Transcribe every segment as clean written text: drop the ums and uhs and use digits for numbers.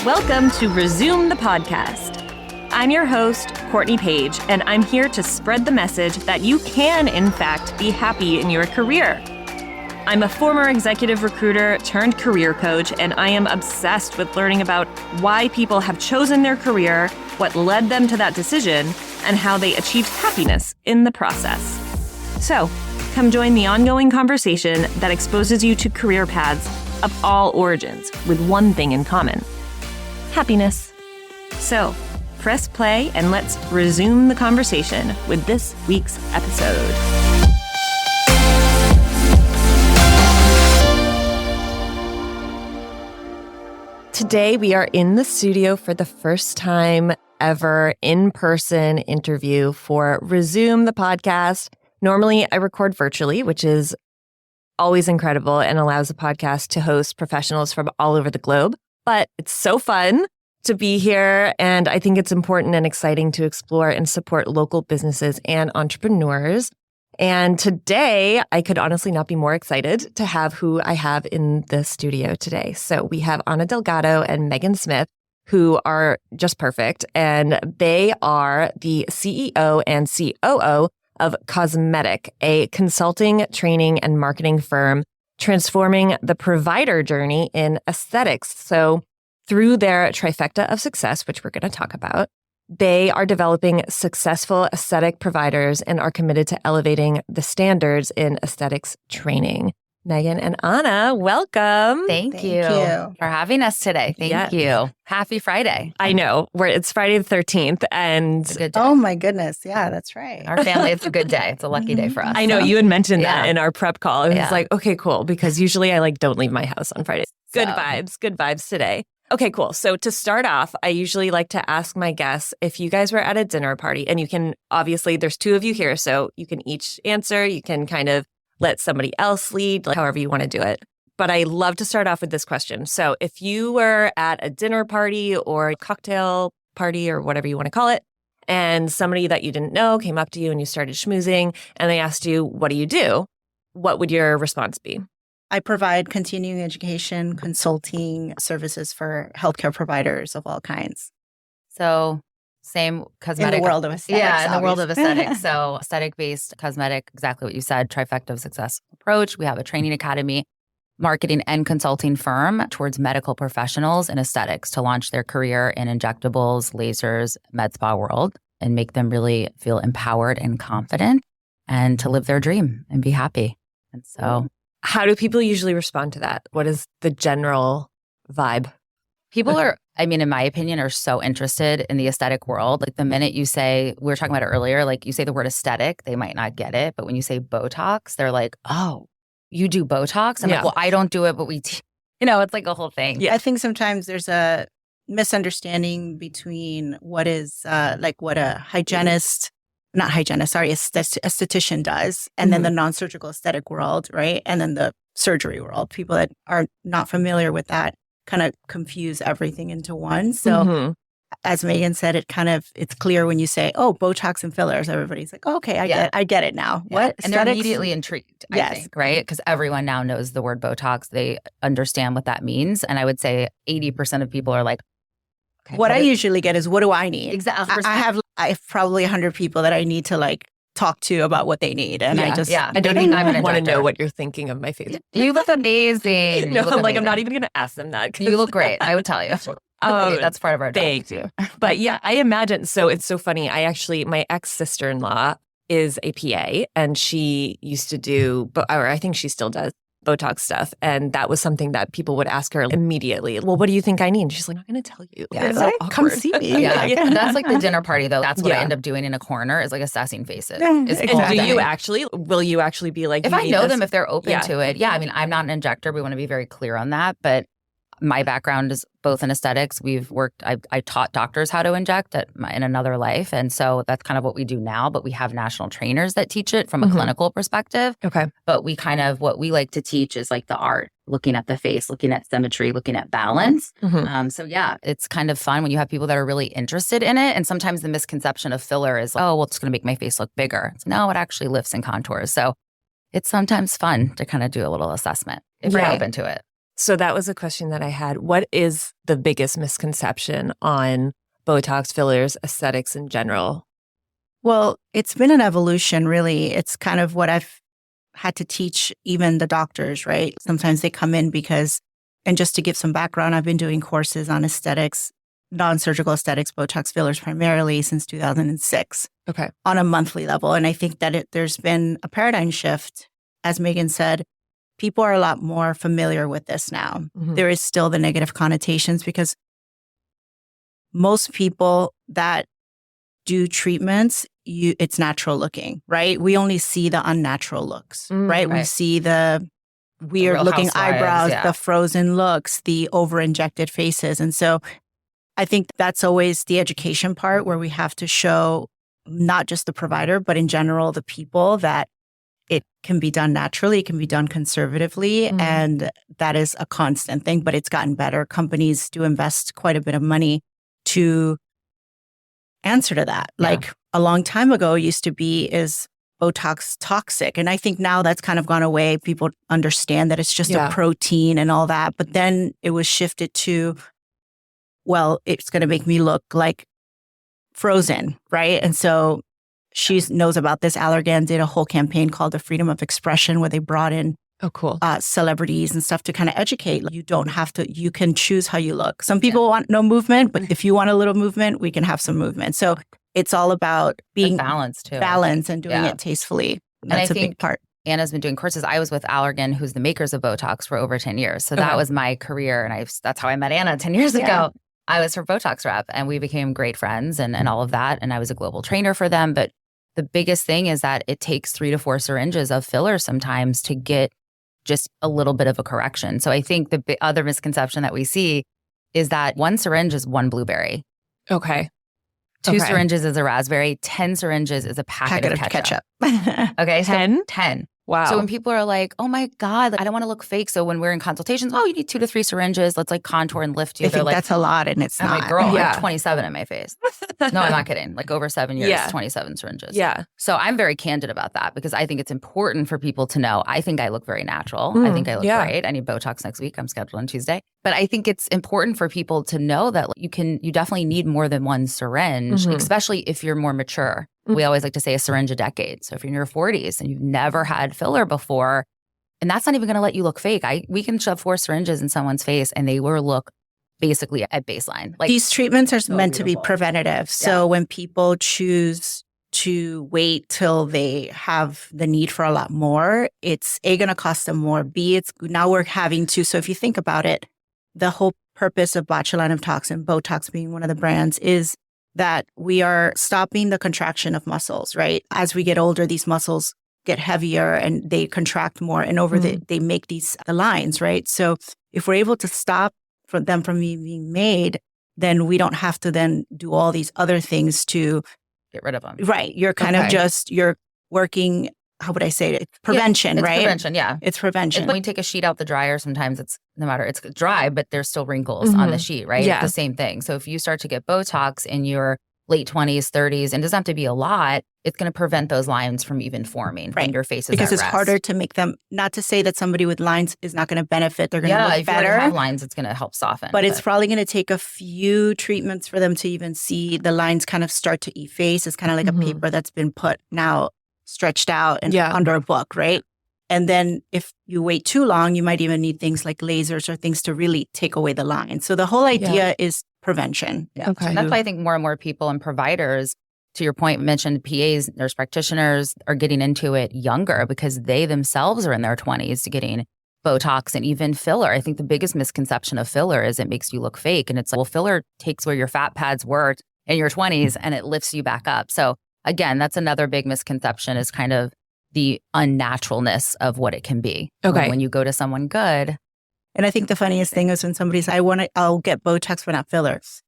Welcome to Resume the Podcast. I'm your host, Courtney Page, and I'm here to spread the message that you can, in fact, be happy in your career. I'm a former executive recruiter turned career coach, and I am obsessed with learning about why people have chosen their career, what led them to that decision, and how they achieved happiness in the process. So, come join the ongoing conversation that exposes you to career paths of all origins with one thing in common: happiness. So, press play and let's resume the conversation with this week's episode. Today, we are in the studio for the first time ever in-person interview for Resume the Podcast. Normally, I record virtually, which is always incredible and allows the podcast to host professionals from all over the globe. But it's so fun to be here, and I think it's important and exciting to explore and support local businesses and entrepreneurs. And today, I could honestly not be more excited to have who I have in the studio today. So we have Anna Delgado and Megan Smith, who are just perfect, and they are the CEO and COO of Cosmetic, a consulting, training, and marketing firm transforming the provider journey in aesthetics. So through their trifecta of success, which we're going to talk about, they are developing successful aesthetic providers and are committed to elevating the standards in aesthetics training. Megan and Anna, welcome. Thank you for having us today. Thank you. Happy Friday. I know. It's Friday the 13th. And it's a good day. Oh my goodness. Yeah, that's right. Our family, it's a good day. It's a lucky day for us. I know. You had mentioned that in our prep call. It was like, okay, cool. Because usually I don't leave my house on Fridays. Good vibes today. Okay, cool. So to start off, I usually like to ask my guests if you guys were at a dinner party, and you can, obviously there's two of you here, so you can each answer. You can kind of let somebody else lead, however you want to do it. But I love to start off with this question. So if you were at a dinner party or a cocktail party or whatever you want to call it, and somebody that you didn't know came up to you and you started schmoozing and they asked you, what do you do? What would your response be? I provide continuing education, consulting services for healthcare providers of all kinds. So same cosmetic. In the world of aesthetics. Yeah, in the world of aesthetics. So aesthetic-based cosmetic, exactly what you said, trifecta of success approach. We have a training academy, marketing and consulting firm towards medical professionals in aesthetics to launch their career in injectables, lasers, med spa world, and make them really feel empowered and confident and to live their dream and be happy. And so, how do people usually respond to that? What is the general vibe? People are, in my opinion, are so interested in the aesthetic world. The minute you say, we were talking about it earlier, you say the word aesthetic, they might not get it. But when you say Botox, they're like, oh, you do Botox? I'm like, well, I don't do it, but we, it's like a whole thing. Yeah. I think sometimes there's a misunderstanding between what is what a esthetician does, and then the non-surgical aesthetic world, right? And then the surgery world. People that are not familiar with that kind of confuse everything into one. So as Megan said, it's clear when you say, oh, Botox and fillers, everybody's like, oh, okay, I get it now. Yeah. What? And they're immediately intrigued, I think, right? Because everyone now knows the word Botox. They understand what that means. And I would say 80% of people are like, okay. What I usually get is, what do I need? Exactly. I have probably 100 people that I need to talk to about what they need. And I don't even want to know what you're thinking of my face. You look amazing. No, I'm not even going to ask them that. You look great. I would tell you. That's part of our job. Thank you. But yeah, I imagine. So it's so funny. My ex-sister-in-law is a PA, and she used to do, or I think she still does, Botox stuff. And that was something that people would ask her immediately. Well, what do you think I need? And she's like, I'm not going to tell you. Yeah, so come see me. Yeah. That's the dinner party, though. That's what I end up doing in a corner is assessing faces. And will you actually be like, if I know them, if they're open to it? Yeah. I'm not an injector. We want to be very clear on that. But my background is both in aesthetics. I taught doctors how to inject in another life. And so that's kind of what we do now. But we have national trainers that teach it from a clinical perspective. Okay. But what we like to teach is the art, looking at the face, looking at symmetry, looking at balance. It's kind of fun when you have people that are really interested in it. And sometimes the misconception of filler is, oh, well, it's going to make my face look bigger. No, it actually lifts and contours. So it's sometimes fun to kind of do a little assessment if you're open to it. So that was a question that I had. What is the biggest misconception on Botox, fillers, aesthetics in general? Well, it's been an evolution, really. It's kind of what I've had to teach even the doctors, right? Sometimes they come in because, and just to give some background, I've been doing courses on aesthetics, non-surgical aesthetics, Botox fillers primarily since 2006. Okay. On a monthly level. And I think that there's been a paradigm shift. As Megan said, people are a lot more familiar with this now. Mm-hmm. There is still the negative connotations because most people that do treatments, it's natural looking, right? We only see the unnatural looks, right? We see the weird looking eyebrows, the frozen looks, the over-injected faces. And so I think that's always the education part where we have to show not just the provider, but in general, the people that it can be done naturally, it can be done conservatively, and that is a constant thing, but it's gotten better. Companies do invest quite a bit of money to answer to that. Yeah. Like a long time ago used to be, is Botox toxic? And I think now that's kind of gone away. People understand that it's just a protein and all that. But then it was shifted to, well, it's going to make me look like frozen, right? And so she knows about this. Allergan did a whole campaign called the Freedom of Expression where they brought in celebrities and stuff to kind of educate. You don't have to, you can choose how you look. Some people want no movement, but if you want a little movement, we can have some movement. So it's all about being balanced too. Balanced and doing it tastefully. That's a big part. Anna's been doing courses. I was with Allergan, who's the makers of Botox, for over 10 years. So that was my career. And that's how I met Anna 10 years ago. I was her Botox rep and we became great friends and all of that. And I was a global trainer for them. But the biggest thing is that it takes 3 to 4 syringes of filler sometimes to get just a little bit of a correction. So I think the other misconception that we see is that 1 syringe is 1 blueberry. Okay. 2 syringes is a raspberry. 10 syringes is a packet of ketchup. Okay. 10? 10. Wow. So when people are like, oh my God, I don't want to look fake. So when we're in consultations, you need 2 to 3 syringes. Let's like contour and lift you. I think that's a lot and it's I'm not. like, girl, I have 27 in my face. No, I'm not kidding. Like over 7 years, 27 syringes. Yeah. So I'm very candid about that because I think it's important for people to know. I think I look very natural. I think I look great. I need Botox next week. I'm scheduled on Tuesday. But I think it's important for people to know that you definitely need more than 1 syringe, especially if you're more mature. We always like to say a syringe a decade. So if you're in your 40s and you've never had filler before, and that's not even going to let you look fake. We can shove 4 syringes in someone's face and they will look basically at baseline. Like, these treatments are meant to be preventative. So when people choose to wait till they have the need for a lot more, it's A, going to cost them more. B, it's now we're having to. So if you think about it, the whole purpose of botulinum toxin, Botox being one of the brands, is that we are stopping the contraction of muscles, right? As we get older, these muscles get heavier and they contract more and they make the lines, right? So if we're able to stop them from being made, then we don't have to then do all these other things to get rid of them. Right. You're kind of you're working, how would I say it? Prevention, right? Prevention, yeah. It's prevention. When you take a sheet out the dryer, sometimes it's dry, but there's still wrinkles on the sheet, right? Yeah. It's the same thing. So if you start to get Botox in your late 20s, 30s, and it doesn't have to be a lot, it's going to prevent those lines from even forming when your face is because at it's rest. harder to make them, not to say that somebody with lines is not going to benefit. They're going to look if better. you already have lines, it's going to help soften. But it's probably going to take a few treatments for them to even see the lines kind of start to efface. It's kind of like a paper that's been put now stretched out and under a book, right? And then if you wait too long, you might even need things like lasers or things to really take away the line. So the whole idea is prevention. Yeah. Okay. And that's why I think more and more people and providers, to your point, mentioned PAs, nurse practitioners, are getting into it younger because they themselves are in their 20s getting Botox and even filler. I think the biggest misconception of filler is it makes you look fake. And it's like, well, filler takes where your fat pads were in your 20s and it lifts you back up. So again, that's another big misconception, is kind of the unnaturalness of what it can be. Okay. When you go to someone good. And I think the funniest thing is when somebody says, I'll get Botox, but not fillers.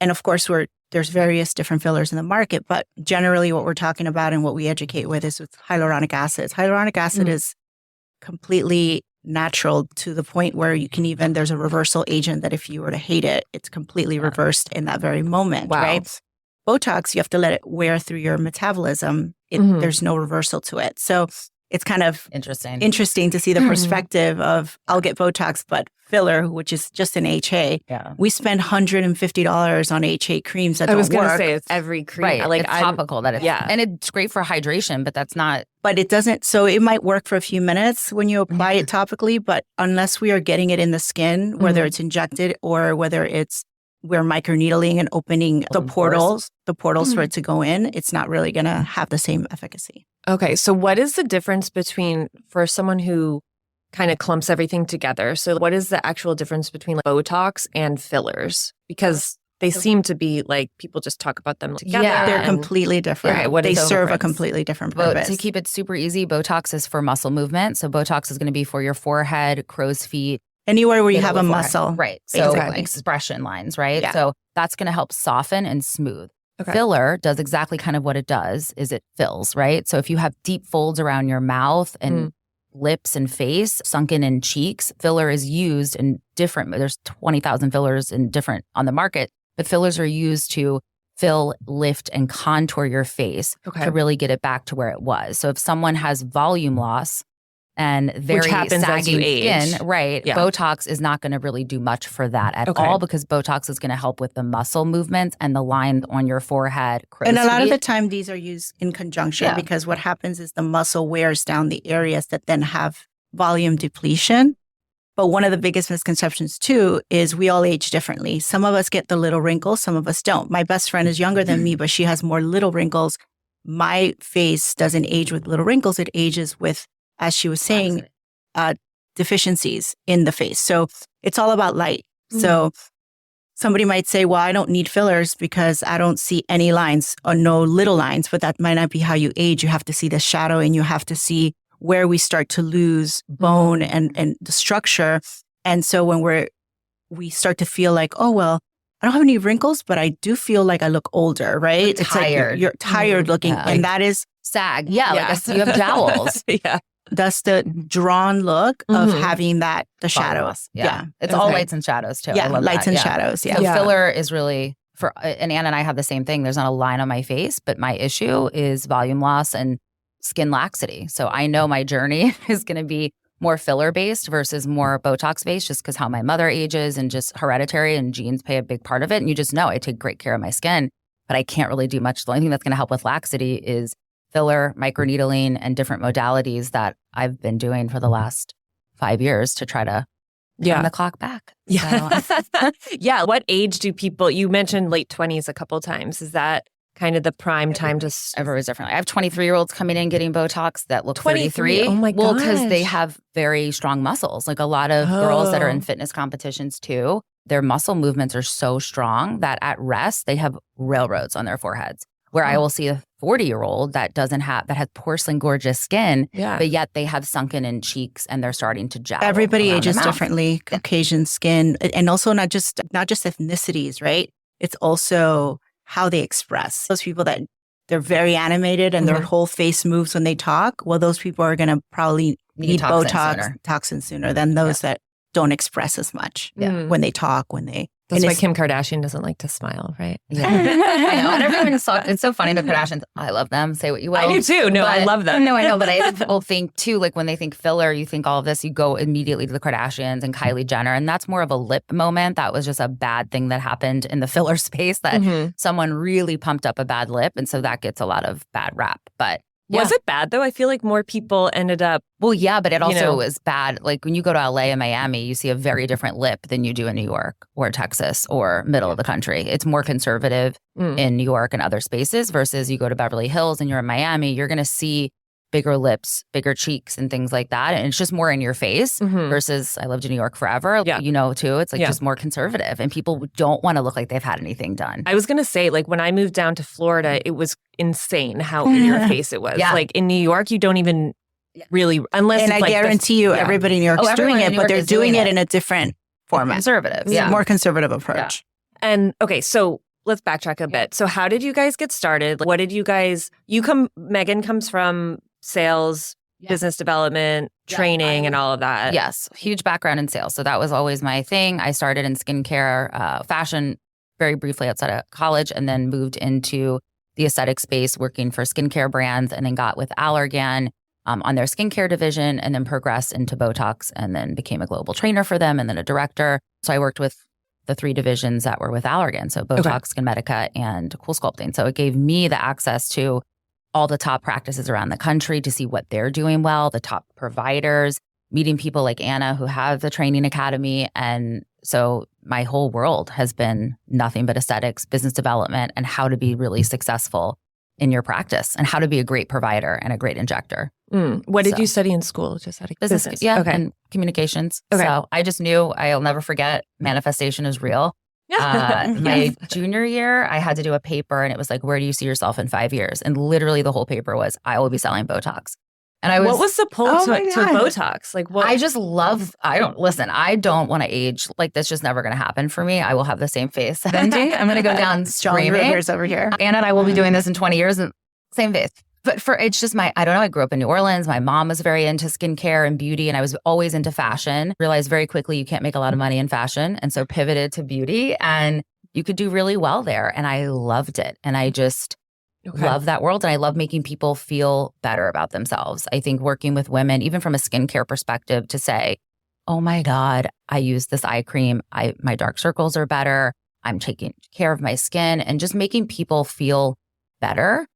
And of course, there's various different fillers in the market, but generally what we're talking about and what we educate with is with hyaluronic acid. Hyaluronic acid is completely natural to the point where you can even, there's a reversal agent that if you were to hate it, it's completely reversed in that very moment, right? Botox, you have to let it wear through your metabolism. There's no reversal to it. So it's kind of interesting to see the perspective of I'll get Botox, but filler, which is just an HA. Yeah. We spend $150 on HA creams that don't work. I was going to say it's every cream. Right. Like it's topical that it's, and it's great for hydration, but that's not. But it doesn't, so it might work for a few minutes when you apply it topically, but unless we are getting it in the skin, whether it's injected or whether we're microneedling and opening the portals for it to go in, it's not really going to have the same efficacy. Okay. So what is the difference between, for someone who kind of clumps everything together, so what is the actual difference between Botox and fillers? Because they seem to be like, people just talk about them together. Yeah, they're completely different. Okay, they serve a completely different purpose. To keep it super easy, Botox is for muscle movement. So Botox is going to be for your forehead, crow's feet. Anywhere where you have a muscle. Right. So expression lines, right? Yeah. So that's going to help soften and smooth. Okay. Filler does exactly kind of what it does, is it fills, right? So if you have deep folds around your mouth and lips and face, sunken in cheeks, filler is used in different, there's 20,000 fillers in different on the market, but fillers are used to fill, lift, and contour your face to really get it back to where it was. So if someone has volume loss, and very which happens as you age. Skin, right? Yeah. Botox is not going to really do much for that at all, because Botox is going to help with the muscle movements and the lines on your forehead. And a lot of the time, these are used in conjunction because what happens is the muscle wears down the areas that then have volume depletion. But one of the biggest misconceptions too is we all age differently. Some of us get the little wrinkles, some of us don't. My best friend is younger than me, but she has more little wrinkles. My face doesn't age with little wrinkles. It ages with, as she was saying, deficiencies in the face. So it's all about light. So somebody might say, well, I don't need fillers because I don't see any lines or no little lines, but that might not be how you age. You have to see the shadow and you have to see where we start to lose bone and the structure. And so when we start to feel like, oh, well, I don't have any wrinkles, but I do feel like I look older, right? It's tired. Like you're tired looking. And that is sag. Yeah. Like you have jowls. That's the drawn look of having the shadow. Yeah. It's all lights and shadows too. Yeah, I love lights that. and shadows. Yeah. So filler is really and Anna and I have the same thing. There's not a line on my face, but my issue is volume loss and skin laxity. So I know my journey is going to be more filler based versus more Botox based, just because how my mother ages and just hereditary and genes play a big part of it. And you just know I take great care of my skin, but I can't really do much. The only thing that's going to help with laxity is filler, microneedling, and different modalities that I've been doing for the last 5 years to try to turn the clock back. Yeah. Yeah. What age do people, you mentioned late 20s a couple times. Is that kind of the prime time to... Everyone's differently. I have 23-year-olds coming in getting Botox that look 33. Oh my gosh. Well, because they have very strong muscles. Like a lot of girls that are in fitness competitions too, their muscle movements are so strong that at rest, they have railroads on their foreheads. Where I will see a 40-year-old that has porcelain gorgeous skin, but yet they have sunken in cheeks and they're starting to jowl. Everybody ages differently, Caucasian skin, and also not just ethnicities, right? It's also how they express. Those people that they're very animated and their whole face moves when they talk, well, those people are going to probably need Botox toxin sooner than those that don't express as much when they talk, That's why Kim Kardashian doesn't like to smile, right? Yeah. I know. And everyone's it's so funny, the Kardashians. I love them. Say what you will. I do too. No, I love them. No, I know. But I people think too, like when they think filler, you think all of this, you go immediately to the Kardashians and Kylie Jenner. And that's more of a lip moment. That was just a bad thing that happened in the filler space that someone really pumped up a bad lip. And so that gets a lot of bad rap. But was it bad though? I feel like more people ended up... Well, yeah, but it also was bad. Like when you go to LA and Miami, you see a very different lip than you do in New York or Texas or middle of the country. It's more conservative in New York and other spaces versus you go to Beverly Hills and you're in Miami, you're going to see bigger lips, bigger cheeks and things like that. And it's just more in your face versus I lived in New York forever. Yeah. You know, too, it's like just more conservative and people don't want to look like they've had anything done. I was going to say, like when I moved down to Florida, it was insane how in your face it was. Like in New York, you don't even really, unless and it's I guarantee you everybody in New York's doing it, but they're doing it in a different format. Conservative. More conservative approach. Yeah. And okay, so let's backtrack a bit. So how did you guys get started? What did you guys, Megan comes from sales, business development, training, and all of that. Yes. Huge background in sales. So that was always my thing. I started in skincare, fashion very briefly outside of college, and then moved into the aesthetic space working for skincare brands, and then got with Allergan on their skincare division, and then progressed into Botox, and then became a global trainer for them, and then a director. So I worked with the 3 divisions that were with Allergan, so Botox, Skinmedica, and Cool Sculpting. So it gave me the access to all the top practices around the country to see what they're doing well, the top providers, meeting people like Anna who have the training academy. And so my whole world has been nothing but aesthetics, business development, and how to be really successful in your practice and how to be a great provider and a great injector. What did you study in school? Just out of business. Yeah. Okay. And communications. Okay. So I just knew, I'll never forget, manifestation is real. My junior year, I had to do a paper and it was like, where do you see yourself in 5 years? And literally the whole paper was, I will be selling Botox. And I was, what was the pull to Botox? Like, what? I just love, I don't want to age. Like, that's just never going to happen for me. I will have the same face. I'm going to go down screaming. Rivers over here. Anna and I will be doing this in 20 years and same face. But it's just I don't know, I grew up in New Orleans. My mom was very into skincare and beauty, and I was always into fashion. Realized very quickly you can't make a lot of money in fashion. And so pivoted to beauty, and you could do really well there. And I loved it. And I just love that world. And I love making people feel better about themselves. I think working with women, even from a skincare perspective, to say, oh my God, I use this eye cream. My dark circles are better. I'm taking care of my skin, and just making people feel better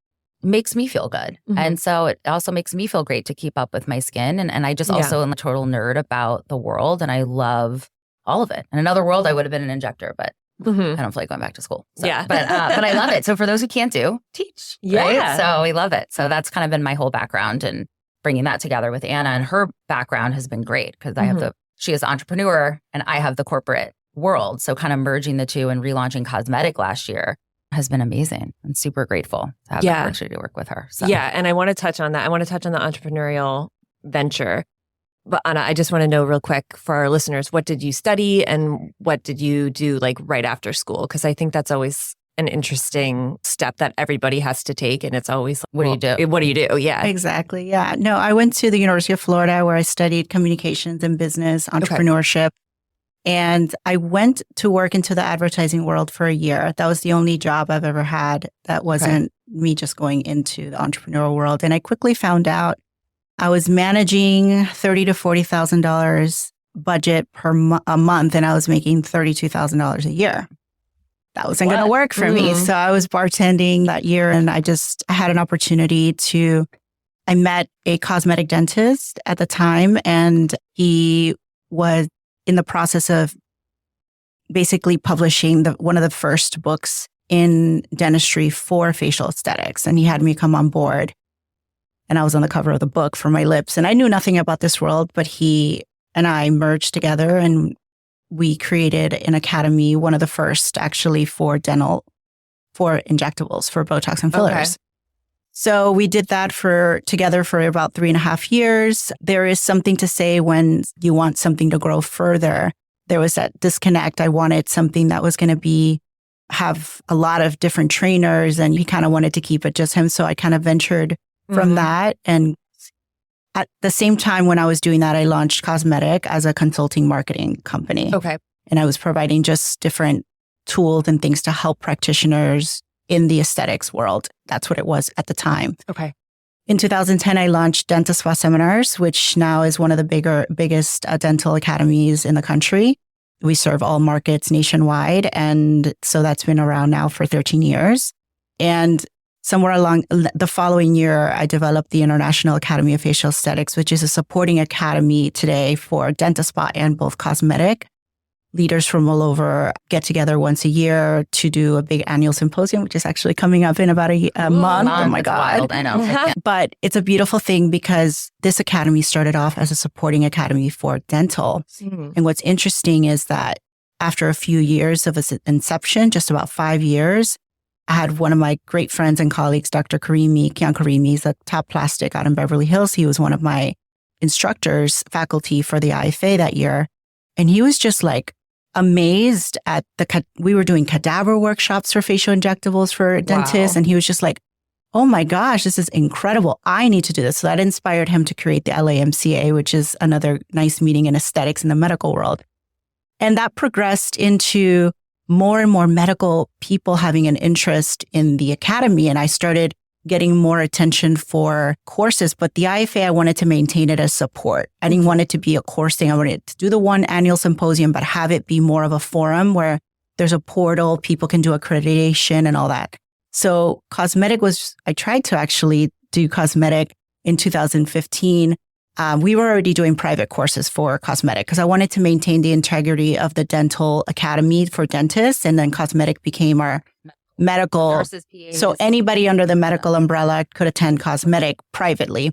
makes me feel good. And so it also makes me feel great to keep up with my skin. And I just also am a total nerd about the world, and I love all of it. In another world, I would have been an injector, but I don't feel like going back to school. So, but I love it. So for those who can't teach. Right? So we love it. So that's kind of been my whole background, and bringing that together with Anna, and her background has been great because I have she is an entrepreneur and I have the corporate world. So kind of merging the two and relaunching cosmetic last year has been amazing. I'm super grateful to have the opportunity to work with her. So. Yeah. And I want to touch on that. I want to touch on the entrepreneurial venture. But Anna, I just want to know real quick for our listeners, what did you study and what did you do like right after school? Because I think that's always an interesting step that everybody has to take. And it's always, what do you do? What do you do? Yeah. Exactly. Yeah. No, I went to the University of Florida where I studied communications and business, entrepreneurship. And I went to work into the advertising world for a year. That was the only job I've ever had that wasn't me just going into the entrepreneurial world. And I quickly found out I was managing $30,000 to $40,000 budget a month, and I was making $32,000 a year. That wasn't going to work for me. So I was bartending that year, and I had an opportunity I met a cosmetic dentist at the time, and he was in the process of basically publishing one of the first books in dentistry for facial aesthetics. And he had me come on board, and I was on the cover of the book for my lips. And I knew nothing about this world, but he and I merged together and we created an academy, one of the first actually for injectables, for Botox and fillers. So we did that together for about 3.5 years. There is something to say when you want something to grow further. There was that disconnect. I wanted something that was going to have a lot of different trainers, and he kind of wanted to keep it just him. So I kind of ventured from that. And at the same time when I was doing that, I launched Cosmetic as a consulting marketing company. And I was providing just different tools and things to help practitioners in the aesthetics world. That's what it was at the time. In 2010, I launched Dental Spa Seminars, which now is one of the biggest dental academies in the country. We serve all markets nationwide. And so that's been around now for 13 years. And somewhere along the following year, I developed the International Academy of Facial Aesthetics, which is a supporting academy today for dental spa and both cosmetic. Leaders from all over get together once a year to do a big annual symposium, which is actually coming up in about a month. Oh my God. Wild. I know. But it's a beautiful thing because this academy started off as a supporting academy for dental. And what's interesting is that after a few years of its inception, just about 5 years, I had one of my great friends and colleagues, Dr. Kian Karimi. He's a top plastic out in Beverly Hills. He was one of my instructors, faculty for the IFA that year. And he was just like, amazed at we were doing cadaver workshops for facial injectables for dentists. And he was just like, oh my gosh, this is incredible. I need to do this. So that inspired him to create the LAMCA, which is another nice meeting in aesthetics in the medical world. And that progressed into more and more medical people having an interest in the academy. And I started getting more attention for courses, but the IFA, I wanted to maintain it as support. I didn't want it to be a course thing. I wanted to do the one annual symposium, but have it be more of a forum where there's a portal, people can do accreditation and all that. So cosmetic I tried to actually do cosmetic in 2015. We were already doing private courses for cosmetic because I wanted to maintain the integrity of the dental academy for dentists. And then cosmetic became our medical. Nurses, PAs. So anybody under the medical umbrella could attend cosmetic privately.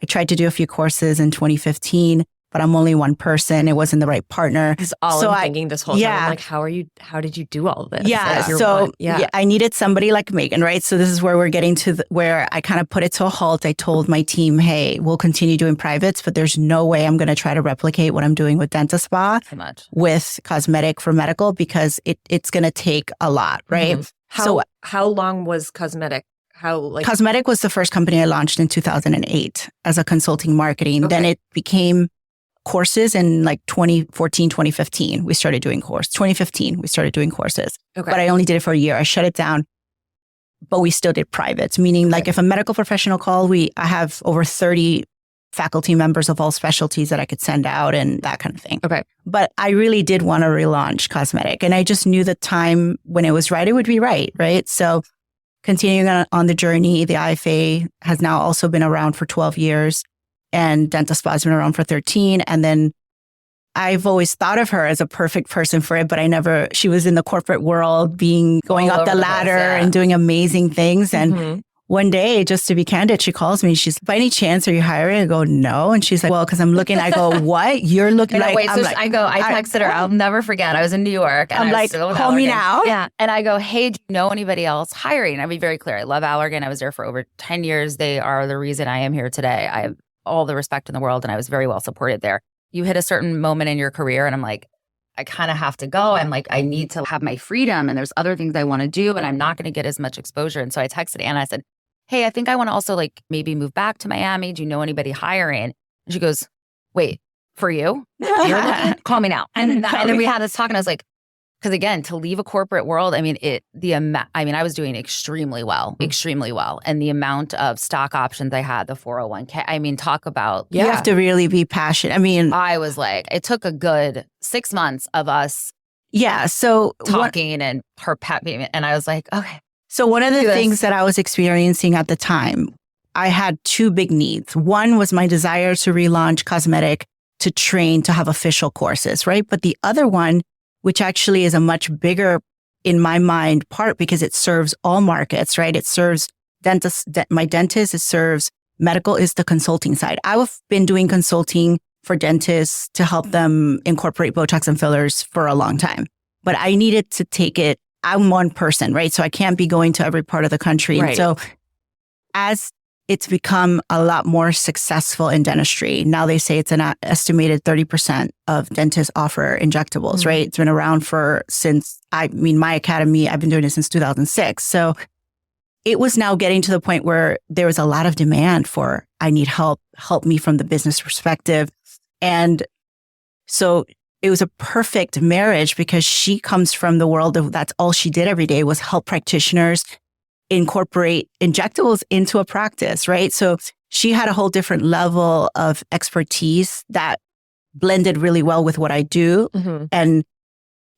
I tried to do a few courses in 2015, but I'm only one person. It wasn't the right partner. That's all I'm thinking this whole time. I'm like, how did you do all of this? Yeah. Like, I needed somebody like Megan, right? So this is where we're getting to where I kind of put it to a halt. I told my team, hey, we'll continue doing privates, but there's no way I'm going to try to replicate what I'm doing with Dentist Spa with cosmetic for medical because it's going to take a lot, right? Mm-hmm. How long was cosmetic? Cosmetic was the first company I launched in 2008 as a consulting marketing. Okay. Then it became courses in like 2014, 2015. We started doing 2015, we started doing courses. Okay. But I only did it for a year. I shut it down. But we still did privates, meaning like if a medical professional called, I have over 30 faculty members of all specialties that I could send out and that kind of thing. Okay. But I really did want to relaunch cosmetic. And I just knew the time when it was right, it would be right? So continuing on the journey, the IFA has now also been around for 12 years and Dentist Spa has been around for 13. And then I've always thought of her as a perfect person for it, but she was in the corporate world going up the ladder and doing amazing things. And one day, just to be candid, she calls me. She's, by any chance, are you hiring? I go, no. And she's like, well, because I'm looking. I go, what? You're looking like, wait, I texted her. I'll never forget. I was in New York. And I'm like, call me now. Yeah. And I go, hey, do you know anybody else hiring? I'll be very clear. I love Allergan. I was there for over 10 years. They are the reason I am here today. I have all the respect in the world and I was very well supported there. You hit a certain moment in your career and I'm like, I kind of have to go. I'm like, I need to have my freedom and there's other things I want to do and I'm not going to get as much exposure. And so I texted Anna. I said, hey, I think I want to also like maybe move back to Miami. Do you know anybody hiring? And she goes, wait, for you? You're looking? Call me now. And then we had this talk and I was like, because again, to leave a corporate world, I mean, I was doing extremely well. And the amount of stock options I had, the 401k, I mean, talk about. You have to really be passionate. I mean, I was like, it took a good 6 months of us talking and her pepping. And I was like, okay. So one of the things that I was experiencing at the time, I had two big needs. One was my desire to relaunch cosmetic, to train, to have official courses, right? But the other one, which actually is a much bigger, in my mind, part because it serves all markets, right? It serves my dentist, it serves medical, is the consulting side. I've been doing consulting for dentists to help them incorporate Botox and fillers for a long time. But I needed to take it. I'm one person, right? So I can't be going to every part of the country. Right. And so as it's become a lot more successful in dentistry, now they say it's an estimated 30% of dentists offer injectables, right? It's been around my academy, I've been doing it since 2006. So it was now getting to the point where there was a lot of demand for, I need help me from the business perspective. And so it was a perfect marriage because she comes from the world of that's all she did every day was help practitioners incorporate injectables into a practice, right? So she had a whole different level of expertise that blended really well with what I do. Mm-hmm. And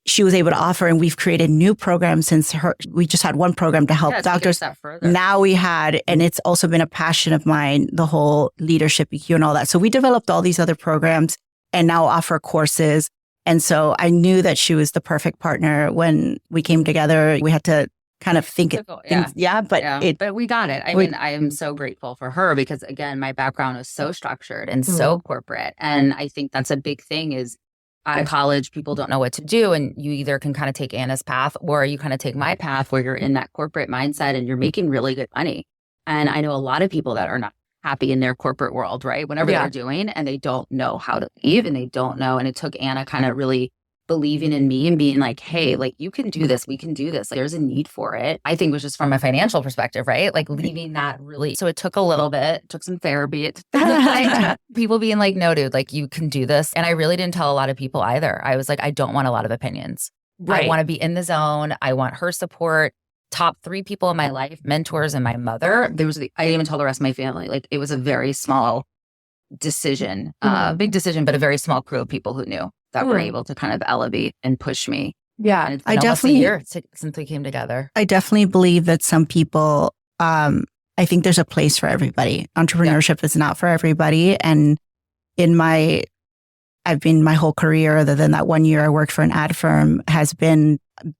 she was able to offer, and we've created new programs since we just had one program to help doctors. Now we had, and it's also been a passion of mine, the whole leadership EQ and all that. So we developed all these other programs and now offer courses. And so I knew that she was the perfect partner when we came together. We had to kind of think it. But we got it. I mean, I am so grateful for her because again, my background is so structured and so corporate. And I think that's a big thing is out of college, people don't know what to do. And you either can kind of take Anna's path or you kind of take my path where you're in that corporate mindset and you're making really good money. And I know a lot of people that are not happy in their corporate world, right? Whatever they're doing and they don't know how to leave and they don't know. And it took Anna kind of really believing in me and being like, hey, like you can do this. We can do this. Like, there's a need for it. I think it was just from a financial perspective, right? Like leaving that really. So it took a little bit, took some therapy. People being like, no, dude, like you can do this. And I really didn't tell a lot of people either. I was like, I don't want a lot of opinions. Right. I want to be in the zone. I want her support. top 3 people in my life, mentors and my mother. I didn't even tell the rest of my family. Like it was a very small decision, big decision, but a very small crew of people who knew that were able to kind of elevate and push me. Yeah. And it's been almost a year since we came together. I definitely believe that some people, I think there's a place for everybody. Entrepreneurship is not for everybody. And I've been my whole career, other than that 1 year I worked for an ad firm, has been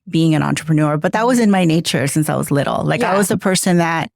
being an entrepreneur. But that was in my nature since I was little. Like I was the person that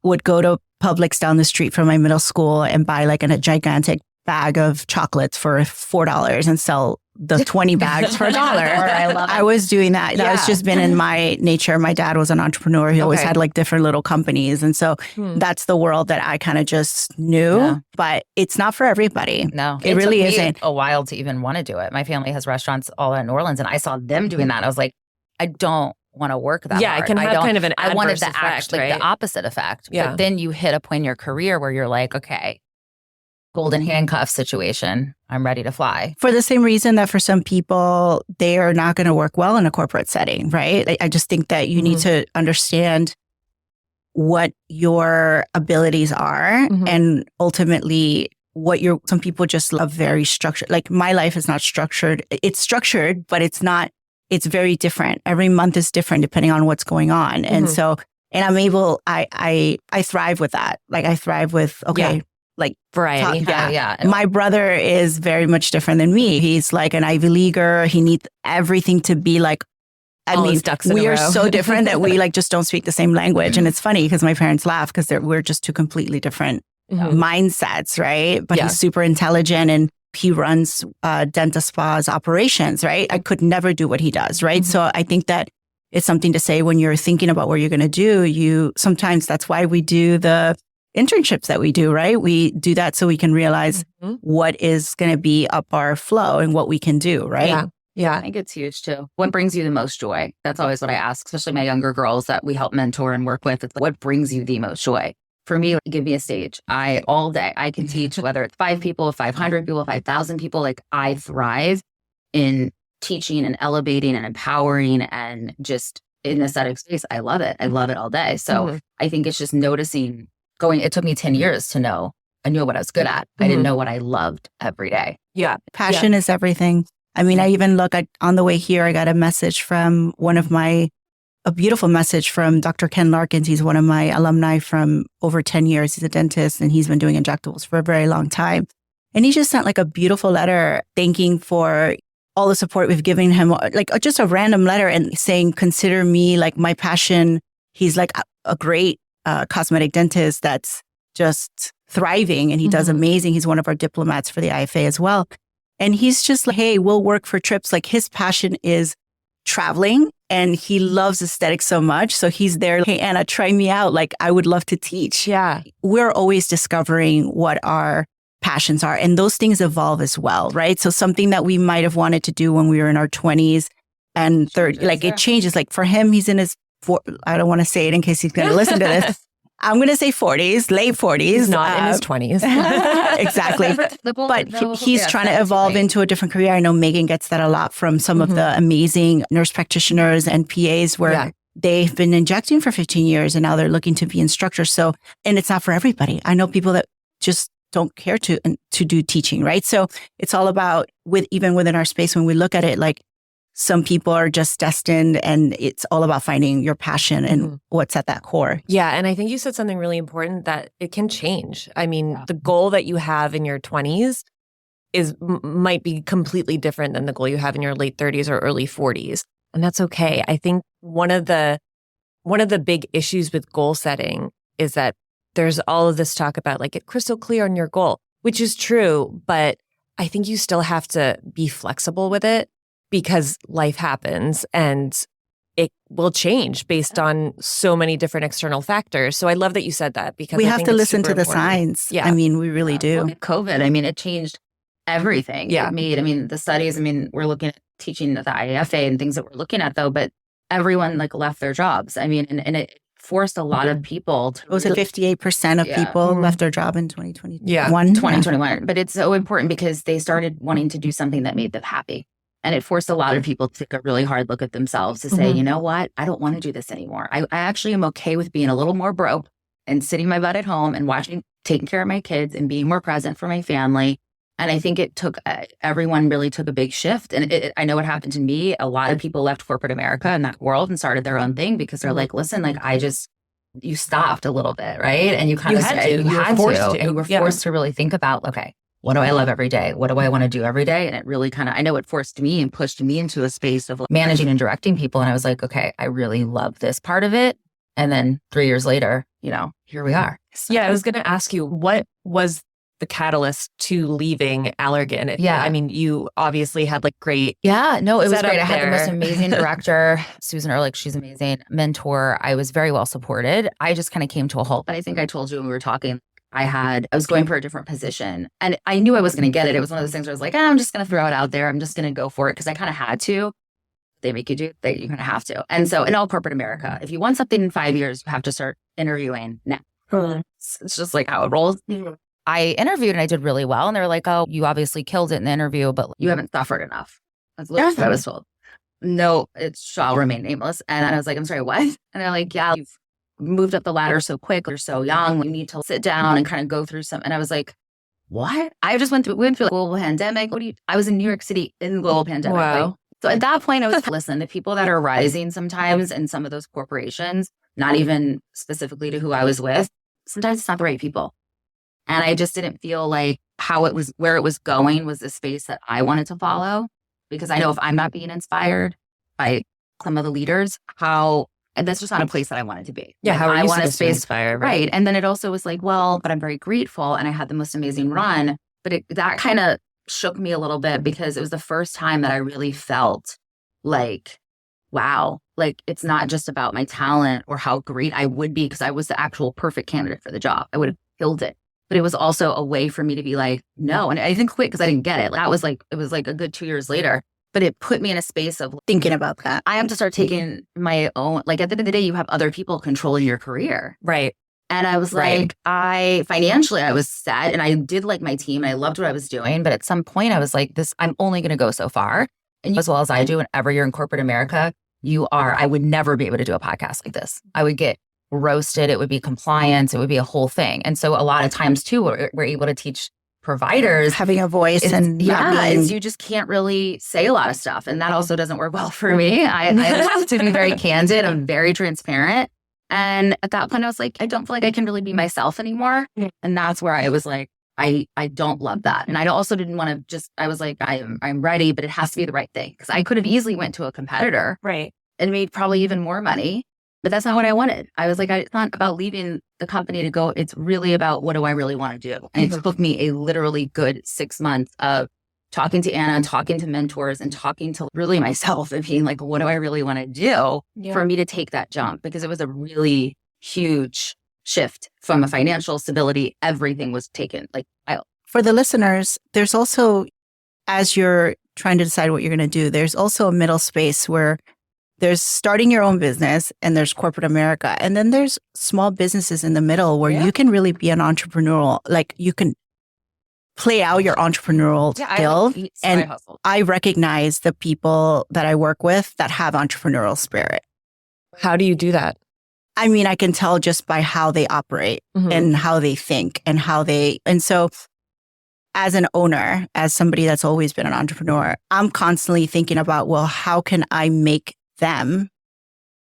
would go to Publix down the street from my middle school and buy like a gigantic bag of chocolates for $4 and sell the 20 bags for $1. I was doing that. That's just been in my nature. My dad was an entrepreneur. He always had like different little companies. And so that's the world that I kind of just knew, but it's not for everybody. No, it really isn't. A while to even want to do it. My family has restaurants all in New Orleans and I saw them doing that. I was like, I don't want to work that hard. Yeah, it can have kind of an I wanted adverse effect, like right? the opposite effect. Yeah. But then you hit a point in your career where you're like, okay, golden handcuff situation. I'm ready to fly. For the same reason that for some people, they are not going to work well in a corporate setting, right? I just think that you need to understand what your abilities are and ultimately some people just love very structured. Like my life is not structured. It's structured, but it's very different. Every month is different depending on what's going on. And so, and I thrive with that. Like I thrive with, like variety. My brother is very much different than me. He's like an Ivy Leaguer. He needs everything to be like, we are so different that we like just don't speak the same language. And it's funny because my parents laugh because we're just two completely different mindsets, right? But he's super intelligent and he runs dentist spas operations, right? I could never do what he does, right? So I think that it's something to say when you're thinking about what you're going to do. Sometimes that's why we do the internships that we do, right? We do that so we can realize what is going to be up our flow and what we can do, right? Yeah. I think it's huge too. What brings you the most joy? That's always what I ask, especially my younger girls that we help mentor and work with. It's like, what brings you the most joy? For me, give me a stage. All day, I can teach, whether it's 5 people, 500 people, 5,000 people. Like I thrive in teaching and elevating and empowering and just in the aesthetic space. I love it. I love it all day. So I think it's just noticing. It took me 10 years to know. I knew what I was good at. I didn't know what I loved every day. Yeah. Passion is everything. I mean, I even on the way here, I got a message from a beautiful message from Dr. Ken Larkins. He's one of my alumni from over 10 years. He's a dentist and he's been doing injectables for a very long time. And he just sent like a beautiful letter thanking for all the support we've given him, like just a random letter and saying, consider me like my passion. He's like a great cosmetic dentist that's just thriving and he does amazing. He's one of our diplomats for the IFA as well. And he's just like, hey, we'll work for trips. Like his passion is traveling and he loves aesthetics so much. So he's there. Hey, Anna, try me out. Like I would love to teach. Yeah. We're always discovering what our passions are and those things evolve as well, right? So something that we might have wanted to do when we were in our 20s and 30s, like it changes. Like for him, he's in his I don't want to say it in case he's going to listen to this. I'm going to say 40s, late 40s. He's not in his 20s. Exactly. But he's trying to evolve into a different career. I know Megan gets that a lot from some of the amazing nurse practitioners and PAs where they've been injecting for 15 years and now they're looking to be instructors. So, and it's not for everybody. I know people that just don't care to do teaching, right? So it's all about even within our space, when we look at it, like some people are just destined and it's all about finding your passion and what's at that core. Yeah. And I think you said something really important that it can change. I mean, the goal that you have in your 20s might be completely different than the goal you have in your late 30s or early 40s. And that's okay. I think one of the big issues with goal setting is that there's all of this talk about like get crystal clear on your goal, which is true, but I think you still have to be flexible with it because life happens and it will change based on so many different external factors. So I love that you said that because we I have think to it's listen to super the important. signs. Yeah. I mean, we really do. Look at COVID. I mean, it changed everything. Yeah. The studies, we're looking at teaching the IAFA and things that we're looking at though, but everyone like left their jobs. I mean, and it forced a lot of people to... It was 58% of people left their job in 2021. 2021. But it's so important because they started wanting to do something that made them happy. And it forced a lot of people to take a really hard look at themselves to say, you know what? I don't want to do this anymore. I actually am okay with being a little more broke and sitting my butt at home and taking care of my kids and being more present for my family. And I think it took, everyone really took a big shift. And I know what happened to me. A lot of people left corporate America and that world and started their own thing because they're like, listen, like you stopped a little bit, right? And you kind of you were forced to. And you were forced to really think about, okay, what do I love every day? What do I want to do every day? And it really I know it forced me and pushed me into a space of managing and directing people. And I was like, okay, I really love this part of it. And then 3 years later, here we are. So. Yeah, I was going to ask you, what was the catalyst to leaving Allergan? Yeah. I mean, you obviously had great. Yeah, no, it was great. I had there. the most amazing director, Susan Ehrlich. She's amazing. Mentor. I was very well supported. I just kind of came to a halt. But I think I told you when we were talking, I was going for a different position and I knew I was going to get it. It was one of those things where I was like, I'm just going to throw it out there. I'm just going to go for it because I kind of had to. They make you do that. You kind of have to. And so in all corporate America, if you want something in 5 years, you have to start interviewing now. It's just like how it rolls. I interviewed and I did really well. And they were like, oh, you obviously killed it in the interview, but you haven't suffered enough. That's literally what I was told. No, it shall remain nameless. And I was like, I'm sorry, what? And they're like, yeah, you've moved up the ladder so quick. You're so young. You need to sit down and kind of go through some. And I was like, what? I just went through a global pandemic. I was in New York City in the global pandemic. Wow. So at that point, I was, listen, the people that are rising sometimes in some of those corporations, not even specifically to who I was with, sometimes it's not the right people. And I just didn't feel like where it was going was the space that I wanted to follow. Because I know if I'm not being inspired by some of the leaders, and that's just not a place that I wanted to be. Yeah, how are you supposed to inspire? Right. And then it also was like, well, but I'm very grateful and I had the most amazing run. But that kind of shook me a little bit because it was the first time that I really felt like, wow, like it's not just about my talent or how great I would be because I was the actual perfect candidate for the job. I would have killed it. But it was also a way for me to be like, no. And I didn't quit because I didn't get it. It was like a good 2 years later. But it put me in a space of thinking about that. I have to start taking my own, like at the end of the day, you have other people controlling your career. Right. And I was like, financially, I was set and I did like my team and I loved what I was doing. But at some point I was like, I'm only going to go so far. And as well as I do, whenever you're in corporate America, I would never be able to do a podcast like this. I would get roasted. It would be compliance. It would be a whole thing. And so a lot of times too, we're able to teach providers having a voice you just can't really say a lot of stuff. And that also doesn't work well for me. I have to be very candid. I'm very transparent. And at that point I was like, I don't feel like I can really be myself anymore. And that's where I was like, I don't love that. And I also didn't want to I was like, I'm ready, but it has to be the right thing. Because I could have easily went to a competitor and made probably even more money. But that's not what I wanted. I was like, it's not about leaving the company to go. It's really about what do I really want to do? And it took me a literally good 6 months of talking to Anna, talking to mentors, and talking to really myself and being like, what do I really want to do for me to take that jump? Because it was a really huge shift from a financial stability. Everything was taken. For the listeners, there's also, as you're trying to decide what you're going to do, there's also a middle space where there's starting your own business and there's corporate America. And then there's small businesses in the middle where you can really be an entrepreneurial, like you can play out your entrepreneurial skill. And I recognize the people that I work with that have entrepreneurial spirit. How do you do that? I mean, I can tell just by how they operate and how they think and so as an owner, as somebody that's always been an entrepreneur, I'm constantly thinking about, well, how can I make them,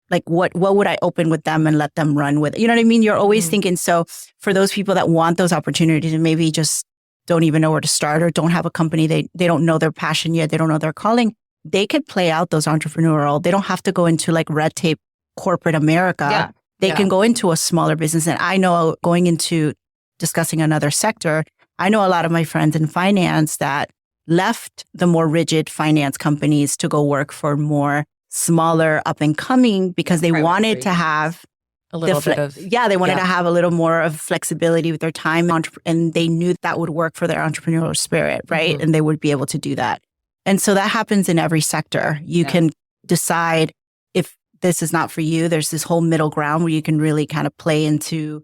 like what would I open with them and let them run with it? You know what I mean? You're always thinking. So for those people that want those opportunities and maybe just don't even know where to start or don't have a company, they don't know their passion yet, they don't know their calling, they could play out those entrepreneurial. They don't have to go into like red tape corporate America. They can go into a smaller business. And I know going into discussing another sector, I know a lot of my friends in finance that left the more rigid finance companies to go work for more smaller up and coming because they wanted to have a little bit of, they wanted to have a little more of flexibility with their time and they knew that would work for their entrepreneurial spirit, right? And they would be able to do that. And so that happens in every sector. You can decide if this is not for you. There's this whole middle ground where you can really kind of play into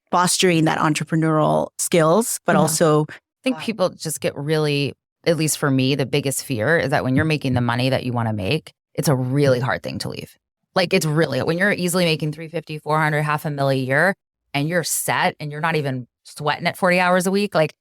fostering that entrepreneurial skills, but also I think people just get really at least for me, the biggest fear is that when you're making the money that you want to make, it's a really hard thing to leave. Like it's really, when you're easily making 350, 400, $500,000 a year and you're set and you're not even sweating at 40 hours a week, like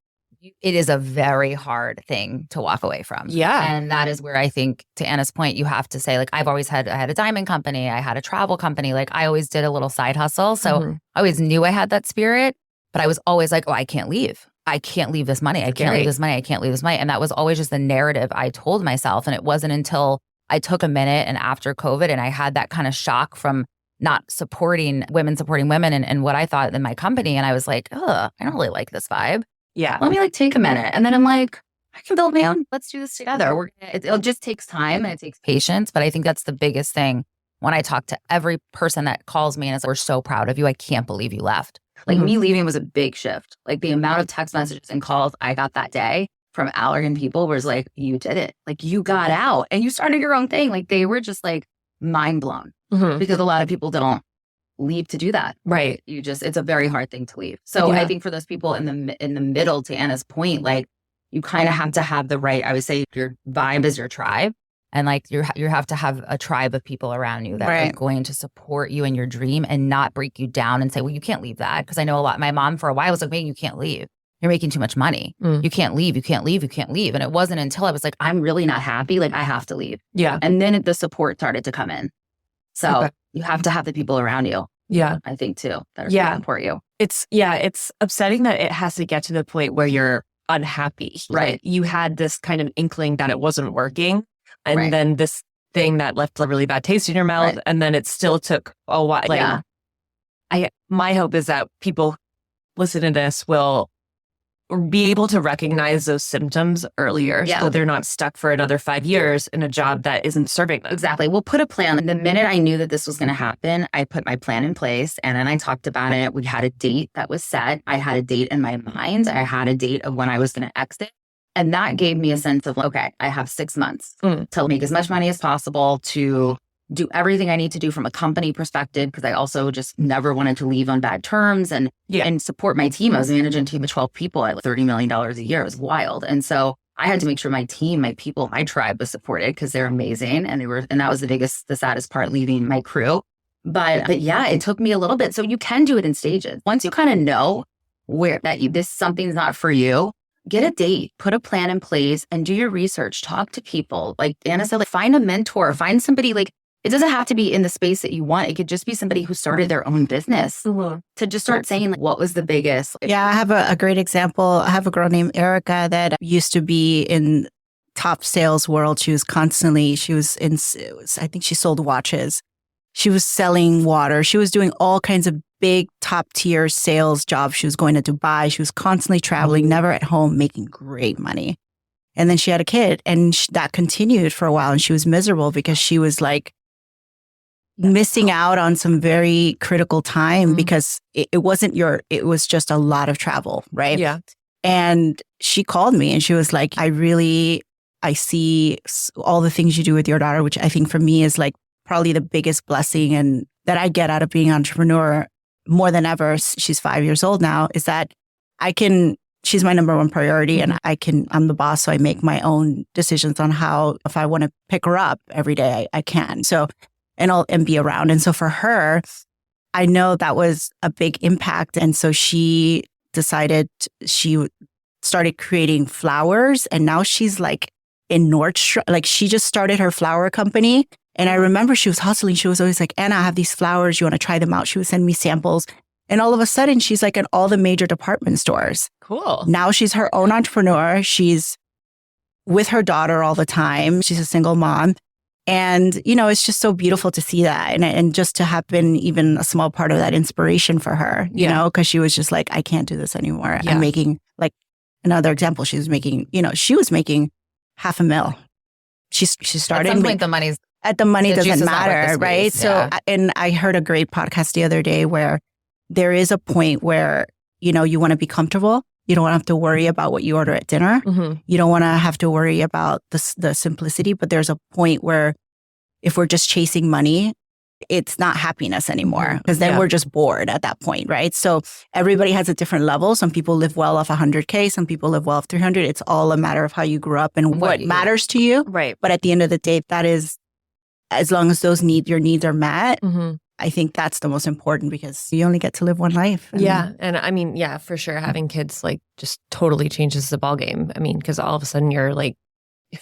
it is a very hard thing to walk away from. Yeah. And that is where I think, to Anna's point, you have to say, like, I had a diamond company, I had a travel company, like I always did a little side hustle. So I always knew I had that spirit, but I was always like, oh, I can't leave. I can't leave this money. I can't leave this money. I can't leave this money. And that was always just the narrative I told myself. And it wasn't until I took a minute and after COVID and I had that kind of shock from not supporting women and what I thought in my company. And I was like, I don't really like this vibe. Yeah. Let me like take a minute. And then I'm like, I can build my own. Let's do this together. It just takes time and it takes patience. But I think that's the biggest thing when I talk to every person that calls me and is like, we're so proud of you. I can't believe you left. Like me leaving was a big shift. Like the amount of text messages and calls I got that day from Allergan people was like, you did it. Like you got out and you started your own thing. Like they were just like mind blown because a lot of people don't leave to do that. Right. It's a very hard thing to leave. So I think for those people in the middle, to Anna's point, like you kind of have to have the right, I would say your vibe is your tribe. And like you have to have a tribe of people around you that are going to support you in your dream and not break you down and say, well, you can't leave that. Because I know my mom for a while was like, man, you can't leave. You're making too much money. You can't leave. You can't leave. You can't leave. And it wasn't until I was like, I'm really not happy. Like I have to leave. Yeah. And then the support started to come in. So you have to have the people around you. Yeah. I think too, that are going to support you. It's upsetting that it has to get to the point where you're unhappy. Right. You had this kind of inkling that it wasn't working. And then this thing that left a really bad taste in your mouth. And then it still took a while. Like, my hope is that people listening to this will be able to recognize those symptoms earlier so they're not stuck for another 5 years in a job that isn't serving them. Exactly. We'll put a plan. The minute I knew that this was going to happen, I put my plan in place and then I talked about it. We had a date that was set. I had a date in my mind. I had a date of when I was going to exit. And that gave me a sense of, okay, I have 6 months to make as much money as possible, to do everything I need to do from a company perspective, because I also just never wanted to leave on bad terms and support my team. I was managing a team of 12 people at $30 million a year. It was wild. And so I had to make sure my team, my people, my tribe was supported because they're amazing. And that was the saddest part, leaving my crew. But yeah, it took me a little bit. So you can do it in stages. Once you kind of know where this something's not for you, get a date, put a plan in place and do your research, talk to people. Like Anna said, like find a mentor, find somebody. Like it doesn't have to be in the space that you want. It could just be somebody who started their own business to just start saying like, what was the biggest. Yeah, I have a great example. I have a girl named Erica that used to be in top sales world. I think she sold watches. She was selling water. She was doing all kinds of big top tier sales jobs. She was going to Dubai. She was constantly traveling, never at home, making great money. And then she had a kid and that continued for a while. And she was miserable because she was like missing out on some very critical time because it was just a lot of travel. Right. Yeah. And she called me and she was like, I see all the things you do with your daughter, which I think for me is like probably the biggest blessing and that I get out of being an entrepreneur more than ever. She's 5 years old now, is that she's my number one priority and I'm the boss. So I make my own decisions on if I want to pick her up every day, I can. So, and be around. And so for her, I know that was a big impact. And so she decided she started creating flowers and now she's like in Nordstrom, like she just started her flower company. And I remember she was hustling. She was always like, Anna, I have these flowers. You want to try them out? She would send me samples. And all of a sudden, she's like in all the major department stores. Cool. Now she's her own entrepreneur. She's with her daughter all the time. She's a single mom. And, it's just so beautiful to see that. And just to have been even a small part of that inspiration for her, you know, because she was just like, I can't do this anymore. I'm making like another example. She was making $500,000. She started. At some point, the money doesn't matter, right? So, and I heard a great podcast the other day where there is a point where, you want to be comfortable. You don't want to have to worry about what you order at dinner. You don't want to have to worry about the simplicity. But there's a point where if we're just chasing money, it's not happiness anymore, because then we're just bored at that point, right? So everybody has a different level. Some people live well off 100K. Some people live well off 300. It's all a matter of how you grew up and what matters to you. Right. But at the end of the day, that is, as long as your needs are met, I think that's the most important, because you only get to live one life. And I mean, for sure. Having kids like just totally changes the ballgame. I mean, because all of a sudden you're like,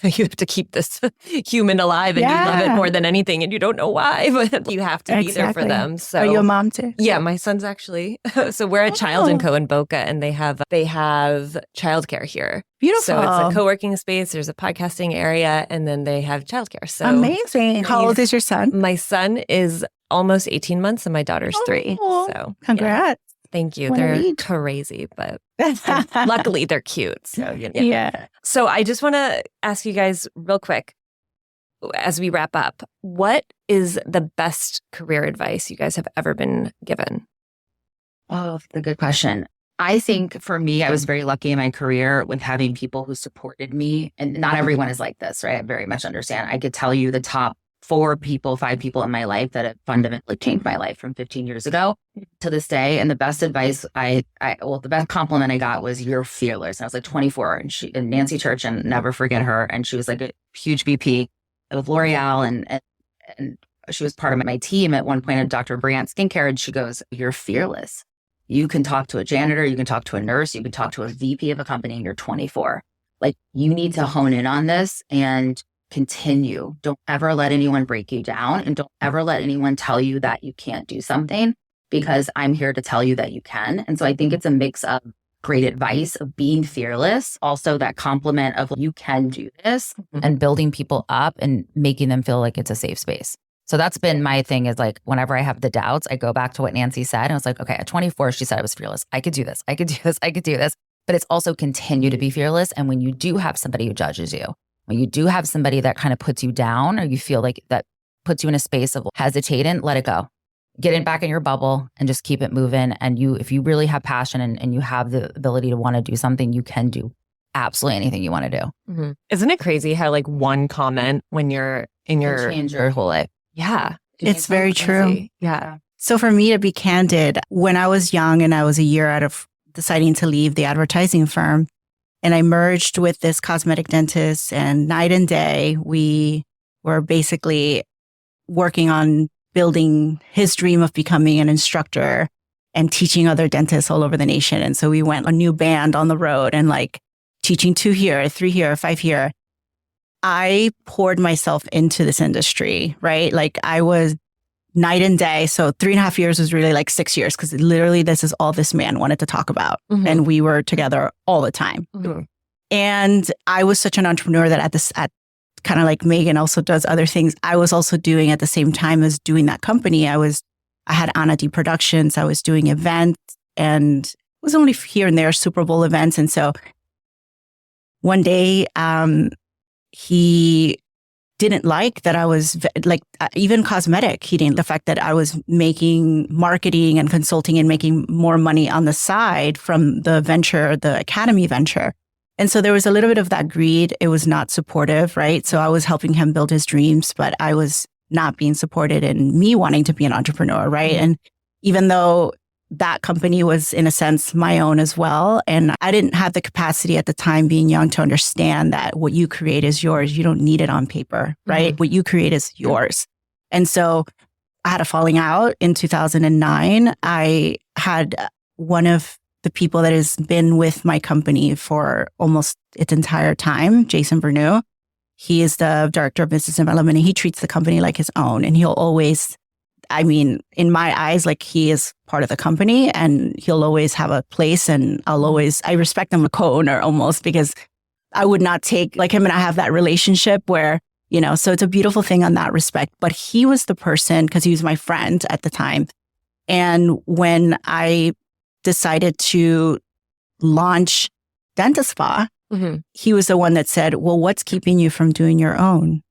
you have to keep this human alive and you love it more than anything and you don't know why, but you have to be there for them. So are you a mom too? Yeah, my son's actually. So we're at Child & Co. in Boca, and they have childcare here. Beautiful. So it's a co-working space. There's a podcasting area, and then they have childcare. So amazing. How old is your son? My son is almost 18 months and my daughter's 3. So congrats. Thank you. They're crazy, but luckily they're cute. So, So I just want to ask you guys real quick, as we wrap up, what is the best career advice you guys have ever been given? Oh, that's a good question. I think for me, I was very lucky in my career with having people who supported me. And not everyone is like this, right? I very much understand. I could tell you the top 5 people in my life that have fundamentally changed my life from 15 years ago to this day. And the best advice the best compliment I got was, "You're fearless." And I was like 24, and Nancy Church, and never forget her. And she was like a huge VP with L'Oreal, and she was part of my team at one point at Dr. Brandt Skincare. And she goes, "You're fearless. You can talk to a janitor, you can talk to a nurse, you can talk to a VP of a company, and you're 24. Like, you need to hone in on this and continue. Don't ever let anyone break you down, and don't ever let anyone tell you that you can't do something, because I'm here to tell you that you can." And so I think it's a mix of great advice of being fearless, also that compliment of you can do this, and building people up and making them feel like it's a safe space. So that's been my thing, is like, whenever I have the doubts, I go back to what Nancy said. And I was like, okay, at 24, she said I was fearless. I could do this. I could do this. I could do this. But it's also continue to be fearless. And when you do have somebody who judges you, when you do have somebody that kind of puts you down, or you feel like that puts you in a space of hesitating, let it go. Get it back in your bubble and just keep it moving. And if you really have passion and you have the ability to want to do something, you can do absolutely anything you want to do. Isn't it crazy how like one comment when you're in your change your whole life? Yeah. It's very true. Yeah. So for me, to be candid, when I was young and I was a year out of deciding to leave the advertising firm, and I merged with this cosmetic dentist, and night and day, we were basically working on building his dream of becoming an instructor and teaching other dentists all over the nation. And so we went a new band on the road and like teaching 2 here, 3 here, 5 here. I poured myself into this industry, right? Like, I was night and day. So 3.5 years was really like 6 years, because literally this is all this man wanted to talk about. And we were together all the time. And I was such an entrepreneur that at kind of like Megan also does other things, I was also doing at the same time as doing that company. I had Anna D Productions. I was doing events, and it was only here and there Super Bowl events. And so one day, he didn't like that I was like, even cosmetic. He didn't, the fact that I was making marketing and consulting and making more money on the side from the venture, the academy venture. And so there was a little bit of that greed. It was not supportive, right? So I was helping him build his dreams, but I was not being supported in me wanting to be an entrepreneur, right? And even though that company was in a sense my own as well, and I didn't have the capacity at the time being young to understand that what you create is yours. You don't need it on paper, right? What you create is yours. And so I had a falling out in 2009. I had one of the people that has been with my company for almost its entire time, Jason Berneau. He is the director of business development, and he treats the company like his own. And he'll always, I mean, in my eyes, like, he is part of the company, and he'll always have a place. And I respect him, a co-owner almost, because I would not take, like, him and I have that relationship where, you know, so it's a beautiful thing on that respect. But he was the person, because he was my friend at the time. And when I decided to launch Dentist Spa, he was the one that said, well, what's keeping you from doing your own?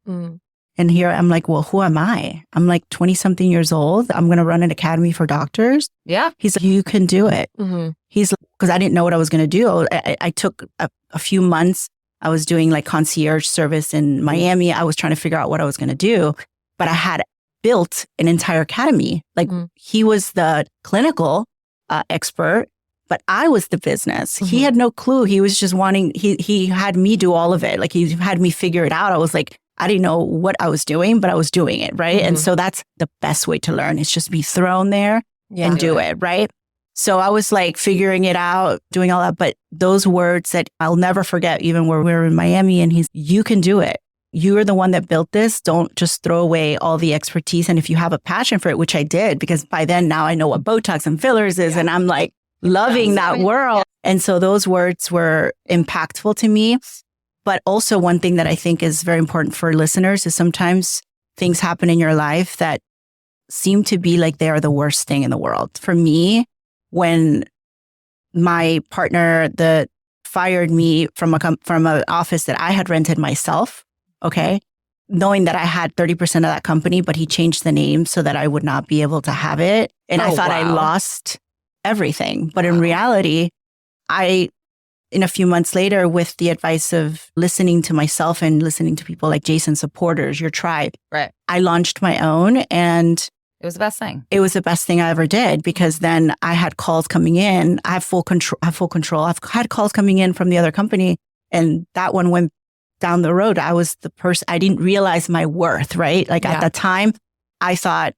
And here I'm like, well, who am I? I'm like 20 something years old. I'm going to run an academy for doctors. Yeah. He's like, you can do it. He's like, because I didn't know what I was going to do. I took a few months. I was doing like concierge service in Miami. I was trying to figure out what I was going to do, but I had built an entire academy. Like he was the clinical expert, but I was the business. He had no clue. He was just he had me do all of it. Like he had me figure it out. I was like, I didn't know what I was doing, but I was doing it. Right. And so that's the best way to learn. It's just be thrown there and do it. Right. So I was like figuring it out, doing all that. But those words that I'll never forget, even when we were in Miami and you can do it. You are the one that built this. Don't just throw away all the expertise. And if you have a passion for it, which I did, because by then now I know what Botox and fillers is. And I'm like loving that world. And so those words were impactful to me. But also one thing that I think is very important for listeners is sometimes things happen in your life that seem to be like they are the worst thing in the world. For me, when my partner fired me from an office that I had rented myself, okay, knowing that I had 30% of that company, but he changed the name so that I would not be able to have it. And I thought I lost everything. But in reality, in a few months later, with the advice of listening to myself and listening to people like Jason, supporters, your tribe, I launched my own, and it was the best thing. It was the best thing I ever did, because then I had calls coming in. I have full control. I've had calls coming in from the other company, and that one went down the road. I was the person, I didn't realize my worth, right? Like at the time, I thought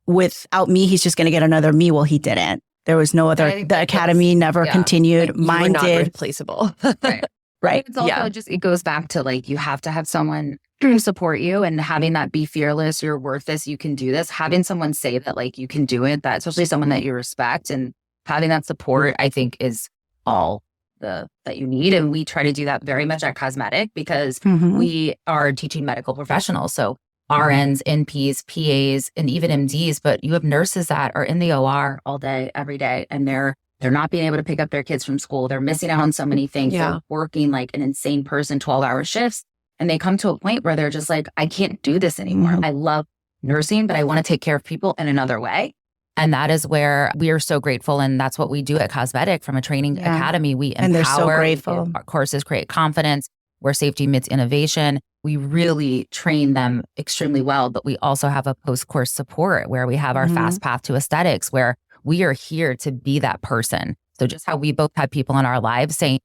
without me, he's just going to get another me. Well, he didn't. There was no other, the academy never continued. Like, Mine not did. Replaceable. Right. It's also just, it goes back to like, you have to have someone support you, and having that be fearless, you're worth this, you can do this. Having someone say that like you can do it, that especially someone that you respect, and having that support, I think is all that you need. And we try to do that very much at Cosmetic, because we are teaching medical professionals. So RNs, NPs, PAs, and even MDs, but you have nurses that are in the OR all day, every day, and they're not being able to pick up their kids from school. They're missing out on so many things. They're working like an insane person, 12-hour shifts. And they come to a point where they're just like, I can't do this anymore. I love nursing, but I want to take care of people in another way. And that is where we are so grateful. And that's what we do at Cosmetic from a training academy. We empower, and they're so grateful. Our courses create confidence, where safety meets innovation. We really train them extremely well, but we also have a post-course support where we have our fast path to aesthetics, where we are here to be that person. So just how we both had people in our lives saying,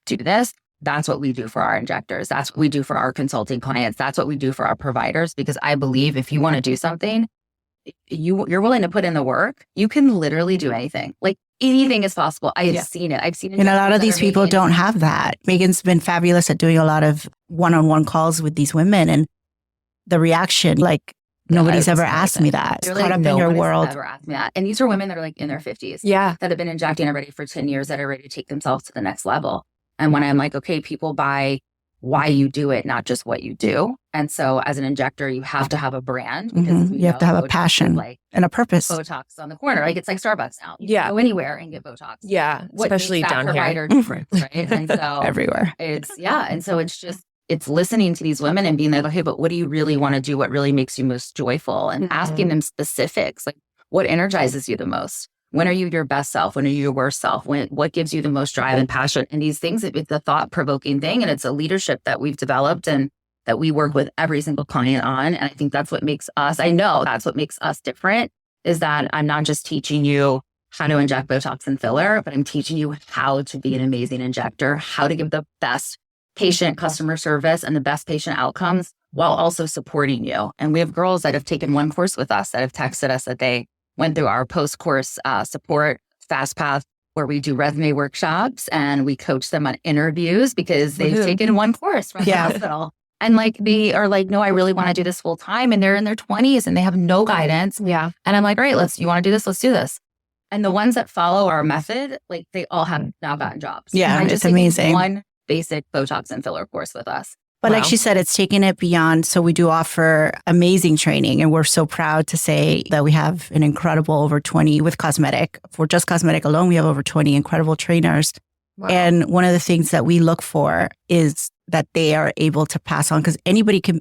do this, that's what we do for our injectors. That's what we do for our consulting clients. That's what we do for our providers. Because I believe if you want to do something, you're willing to put in the work, you can literally do anything. Like anything is possible. I have seen it. I've seen it. And a lot of these people don't have that. Megan's been fabulous at doing a lot of one-on-one calls with these women, and the reaction, like nobody's ever asked me that. They're Caught like, up in your world. Ever asked me that. And these are women that are like in their 50s. Yeah. That have been injecting already for 10 years, that are ready to take themselves to the next level. And when I'm like, okay, people buy why you do it, not just what you do. And so as an injector, you have to have a brand, because you have to have a passion and a purpose. Botox on the corner, like it's like Starbucks now. You can go anywhere and get Botox. Yeah, what especially makes that down provider here. Different, right? And so everywhere. And so it's listening to these women and being like, okay, but what do you really want to do? What really makes you most joyful? And asking them specifics, like what energizes you the most? When are you your best self? When are you your worst self? What gives you the most drive and passion? And these things, it's a thought-provoking thing. And it's a leadership that we've developed and that we work with every single client on. And I think that's what makes us, I know that's what makes us different, is that I'm not just teaching you how to inject Botox and filler, but I'm teaching you how to be an amazing injector, how to give the best patient customer service and the best patient outcomes while also supporting you. And we have girls that have taken one course with us that have texted us that they went through our post-course support fast path, where we do resume workshops and we coach them on interviews because they've taken one course from the hospital. And like, they are like, no, I really want to do this full time. And they're in their 20s and they have no guidance. Yeah. And I'm like, great, you want to do this? Let's do this. And the ones that follow our method, like they all have now gotten jobs. Yeah, it's amazing. One basic Botox and filler course with us. But like she said, it's taken it beyond. So we do offer amazing training, and we're so proud to say that we have an incredible over 20 with Cosmetic. For just Cosmetic alone, we have over 20 incredible trainers. Wow. And one of the things that we look for is that they are able to pass on, because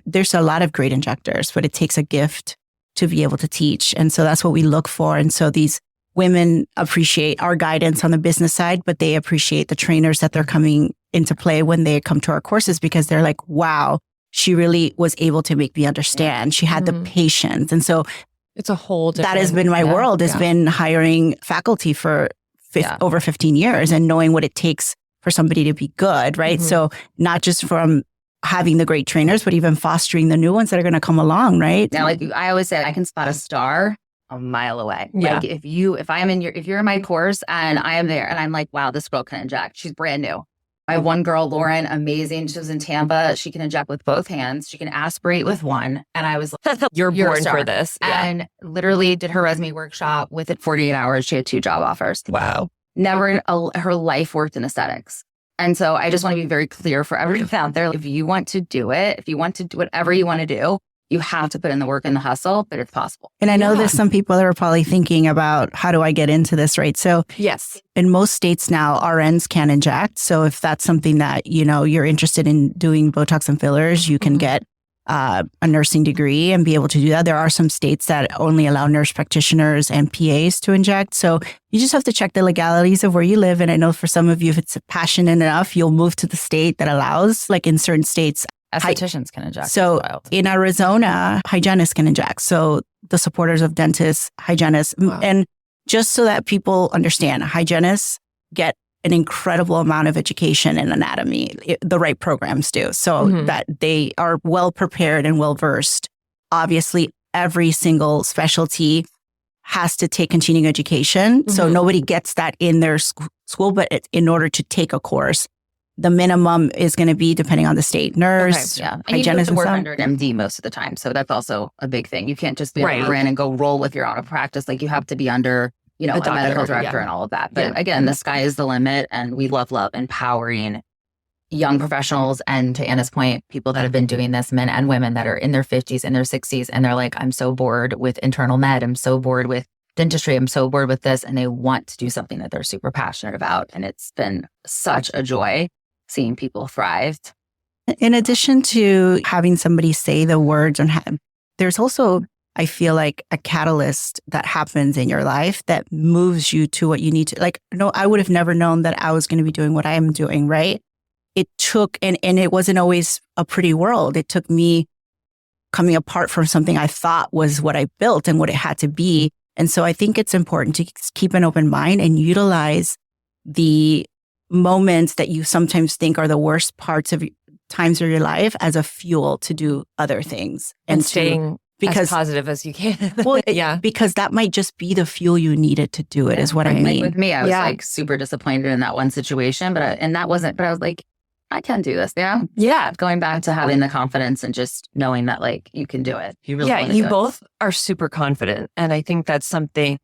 there's a lot of great injectors, but it takes a gift to be able to teach. And so that's what we look for. And so these women appreciate our guidance on the business side, but they appreciate the trainers that they're coming into play when they come to our courses, because they're like, wow, she really was able to make me understand. She had the patience. And so it's a whole different, that has been my world, has been hiring faculty for over 15 years and knowing what it takes for somebody to be good, right? So not just from having the great trainers, but even fostering the new ones that are going to come along, right? Now, like I always say, I can spot a star a mile away. Yeah. Like if you're in my course and I am there and I'm like, wow, this girl can inject. She's brand new. I have one girl, Lauren, amazing. She was in Tampa. She can inject with both hands. She can aspirate with one. And I was like, you're born for this. Yeah. And literally did her resume workshop. Within 48 hours, she had 2 job offers. Wow. Never in her life worked in aesthetics. And so I just want to be very clear for everyone out there. If you want to do it, if you want to do whatever you want to do, you have to put in the work and the hustle, but it's possible. And I know there's some people that are probably thinking about, how do I get into this, right? So yes, in most states now, RNs can inject. So if that's something that, you're interested in doing Botox and fillers, you can get a nursing degree and be able to do that. There are some states that only allow nurse practitioners and PAs to inject. So you just have to check the legalities of where you live. And I know for some of you, if it's passionate enough, you'll move to the state that allows, like in certain states. Aestheticians can inject. So in Arizona, hygienists can inject. So the supporters of dentists, hygienists, and just so that people understand, hygienists get an incredible amount of education in anatomy. The right programs do, so that they are well prepared and well versed. Obviously, every single specialty has to take continuing education. So nobody gets that in their school, but in order to take a course, the minimum is going to be, depending on the state, nurse, and hygienist, you have to work and under an MD most of the time. So that's also a big thing. You can't just be an RN and go roll with your own practice. Like you have to be under, a medical director and all of that. But again, the sky is the limit, and we love empowering young professionals. And to Anna's point, people that have been doing this, men and women that are in their 50s and their 60s, and they're like, I'm so bored with internal med. I'm so bored with dentistry. I'm so bored with this. And they want to do something that they're super passionate about. And it's been such a joy seeing people thrive. In addition to having somebody say the words, there's also, I feel like, a catalyst that happens in your life that moves you to what you need to. Like, no, I would have never known that I was going to be doing what I am doing, right? It took, and it wasn't always a pretty world. It took me coming apart from something I thought was what I built and what it had to be. And so I think it's important to keep an open mind and utilize the moments that you sometimes think are the worst parts of times of your life as a fuel to do other things and staying as positive as you can. Because that might just be the fuel you needed to do it, is what I mean. Like with me, I was like super disappointed in that one situation, but I was like, I can do this. Yeah. Going back to having the confidence and just knowing that like you can do it. You really you both are super confident. And I think that's something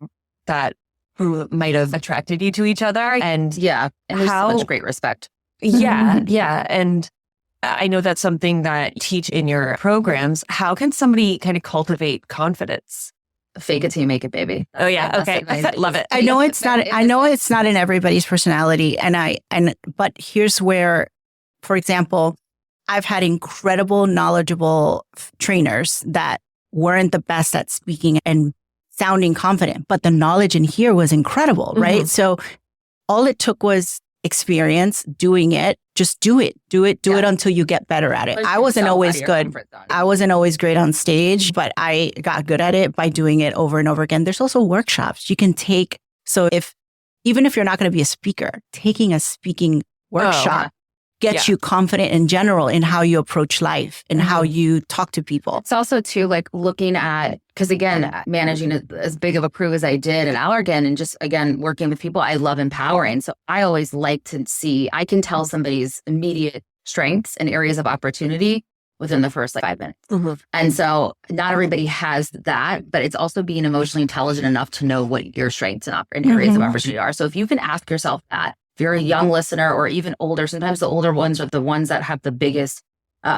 that who might have attracted you to each other. And and there's so much great respect. Yeah. And I know that's something that you teach in your programs. How can somebody kind of cultivate confidence? Fake it till you make it, baby. Oh yeah. Okay. Love it. I know it's not in everybody's personality. But here's where, for example, I've had incredible, knowledgeable trainers that weren't the best at speaking and sounding confident, but the knowledge in here was incredible, right? So all it took was experience doing it. Just do it until you get better at it. I wasn't always good. I wasn't always great on stage, but I got good at it by doing it over and over again. There's also workshops you can take. So even if you're not going to be a speaker, taking a speaking workshop gets you confident in general in how you approach life and how you talk to people. It's also too like looking at, because again, managing as big of a crew as I did at Allergan and just again, working with people, I love empowering. So I always like to see, I can tell somebody's immediate strengths and areas of opportunity within the first 5 minutes. And so not everybody has that, but it's also being emotionally intelligent enough to know what your strengths and areas of opportunity are. So if you can ask yourself that, if you're a young listener or even older, sometimes the older ones are the ones that have the biggest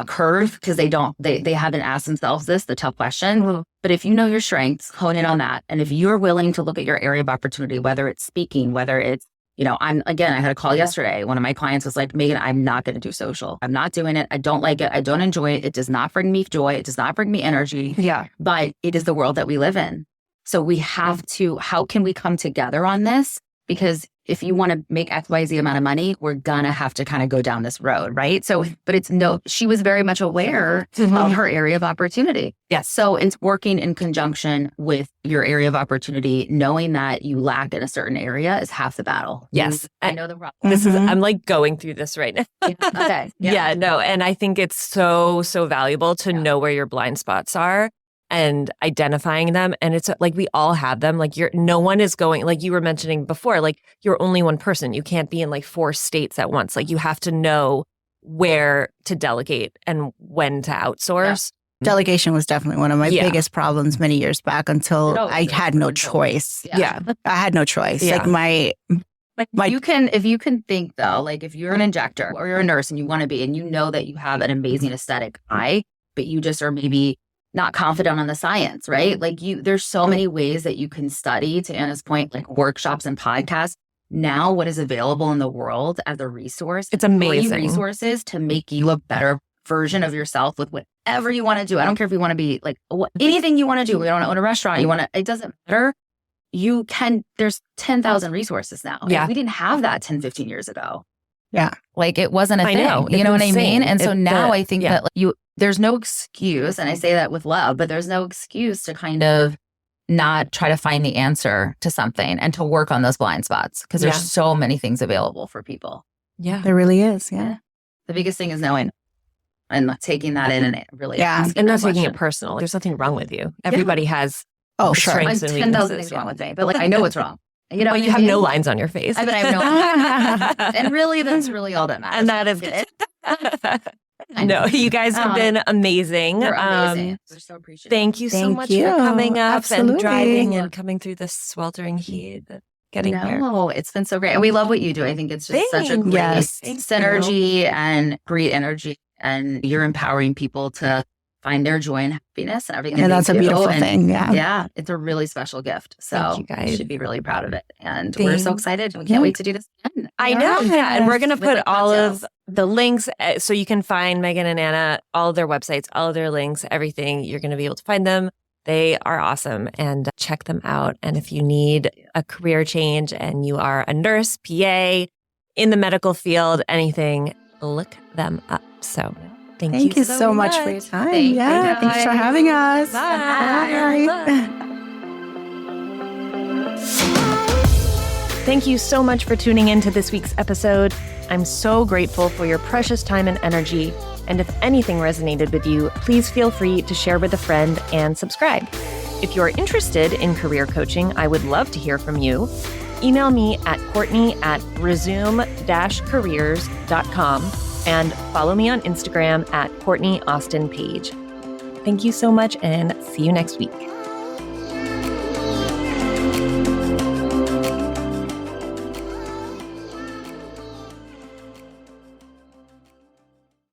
curve because they haven't asked themselves the tough question. But if you know your strengths, hone in on that. And if you're willing to look at your area of opportunity, whether it's speaking, whether it's, I had a call yesterday. One of my clients was like, Megan, I'm not going to do social. I'm not doing it. I don't like it. I don't enjoy it. It does not bring me joy. It does not bring me energy. Yeah. But it is the world that we live in. So we have to, how can we come together on this because if you want to make XYZ amount of money, we're gonna have to kind of go down this road, right? So, but she was very much aware of her area of opportunity. Yes. So it's working in conjunction with your area of opportunity, knowing that you lack in a certain area is half the battle. Yes. I know the problem. This is, I'm like going through this right now. Okay. Yeah, no. And I think it's so valuable to know where your blind spots are and identifying them. And it's like, we all have them. Like no one is going, like you were mentioning before, like you're only one person. You can't be in like 4 states at once. Like you have to know where to delegate and when to outsource. Delegation was definitely one of my biggest problems many years back until I had no choice. Yeah. I had no choice. Yeah. Like if you can think though, like if you're an injector or you're a nurse and you want to be, and you know that you have an amazing aesthetic eye, but you just are maybe not confident on the science, right? Like there's so many ways that you can study, to Anna's point, like workshops and podcasts. Now what is available in the world as a resource, it's amazing. Free resources to make you a better version of yourself with whatever you want to do. I don't care if you want to be like anything you want to do. We don't own a restaurant. It doesn't matter. You can, there's 10,000 resources now. Yeah. Like, we didn't have that 10, 15 years ago. Yeah. Like it wasn't a thing. You know what I mean? And so now I think that there's no excuse, and I say that with love, but there's no excuse to kind of not try to find the answer to something and to work on those blind spots, because there's so many things available for people. Yeah. There really is. Yeah. The biggest thing is knowing and taking that in and really asking and not that taking it question. personal. There's nothing wrong with you. Everybody has Sure. strengths Like and 10,000 weaknesses. things wrong with me, but like I know what's wrong. You know, but you have no lines on your face. But I have no and really, that's really all that matters. And that is no, you guys have been amazing. You're amazing. We're so appreciative. Thank you so much for coming up and driving and coming through this sweltering heat. Getting here. No, it's been so great. And we love what you do. I think it's just such a great synergy and great energy. And you're empowering people to find their joy and happiness and everything. And that's a beautiful thing. Yeah. Yeah. It's a really special gift. So thank you guys. You should be really proud of it. And we're so excited. We can't wait to do this again. I know. Yeah. And we're going to put all of the links so you can find Megan and Anna, all of their websites, all of their links, everything. You're going to be able to find them. They are awesome, and check them out. And if you need a career change and you are a nurse, PA, in the medical field, anything, look them up. So thank you so much for your time. Thanks for having us. Bye. Thank you so much for tuning in to this week's episode. I'm so grateful for your precious time and energy. And if anything resonated with you, please feel free to share with a friend and subscribe. If you're interested in career coaching, I would love to hear from you. Email me at Courtney@resume-careers.com and follow me on Instagram at Courtney Austin Page. Thank you so much and see you next week.